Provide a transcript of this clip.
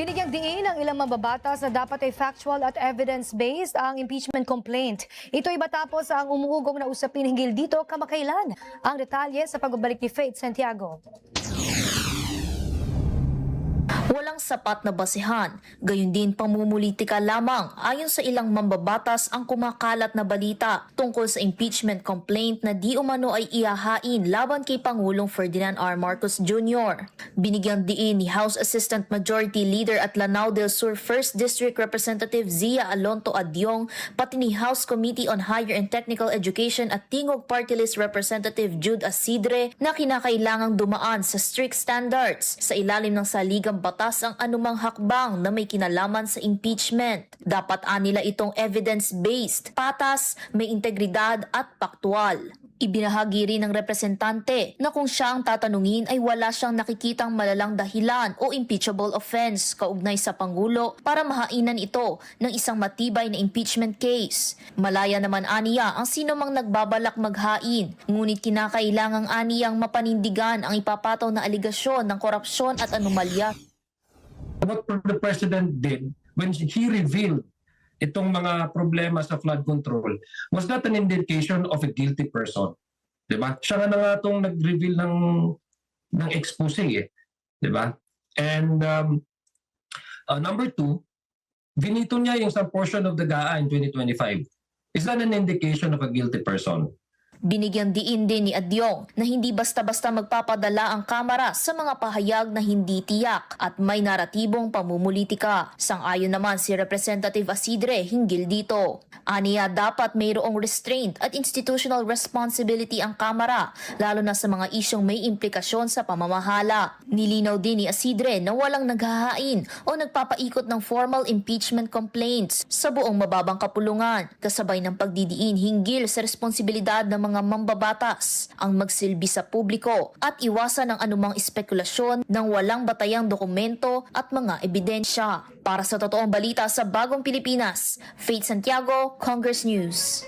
Binigyang diin ng ilang mababatas na dapat ay factual at evidence-based ang impeachment complaint. Ito ay matapos ang umuugong na usapin hinggil dito kamakailan. Ang detalye sa pagbabalik ni Faith Santiago. Walang sapat na basehan, gayon din pamumulitika lamang ayon sa ilang mambabatas ang kumakalat na balita tungkol sa impeachment complaint na di umano ay ihahain laban kay Pangulong Ferdinand R. Marcos Jr. Binigyang diin ni House Assistant Majority Leader at Lanao del Sur 1st District Representative Zia Alonto Adyong pati ni House Committee on Higher and Technical Education at Tingog Party List Representative Jude Asidre na kinakailangang dumaan sa strict standards sa ilalim ng saligang batas ang anumang hakbang na may kinalaman sa impeachment. Dapat nila itong evidence-based, patas, may integridad at paktual. Ibinahagi rin ng representante na kung siya ang tatanungin ay wala siyang nakikitang malalang dahilan o impeachable offense kaugnay sa Pangulo para mahainan ito ng isang matibay na impeachment case. Malaya naman aniya ang sinumang nagbabalak maghain, ngunit kinakailangang aniyang mapanindigan ang ipapataw na aligasyon ng korupsyon at anomalya. What the President did when he revealed itong mga problema sa flood control was not an indication of a guilty person. Diba? Siya nga itong nag-reveal ng expose eh. Diba? And number two, vinito niya yung some portion of the GAA in 2025. Is that an indication of a guilty person? Binigyang diin din ni Adyong na hindi basta-basta magpapadala ang Kamara sa mga pahayag na hindi tiyak at may naratibong pamumulitika. Sang-ayon naman si Representative Asidre hinggil dito. Aniya dapat mayroong restraint at institutional responsibility ang Kamara lalo na sa mga isyong may implikasyon sa pamamahala. Nilinaw din ni Asidre na walang naghahain o nagpapaikot ng formal impeachment complaints sa buong mababang kapulungan kasabay ng pagdidiin hinggil sa responsibilidad ng mga mambabatas ang magsilbi sa publiko at iwasan ang anumang espekulasyon ng walang batayang dokumento at mga ebidensya. Para sa totoong balita sa Bagong Pilipinas, Faith Santiago, Congress News.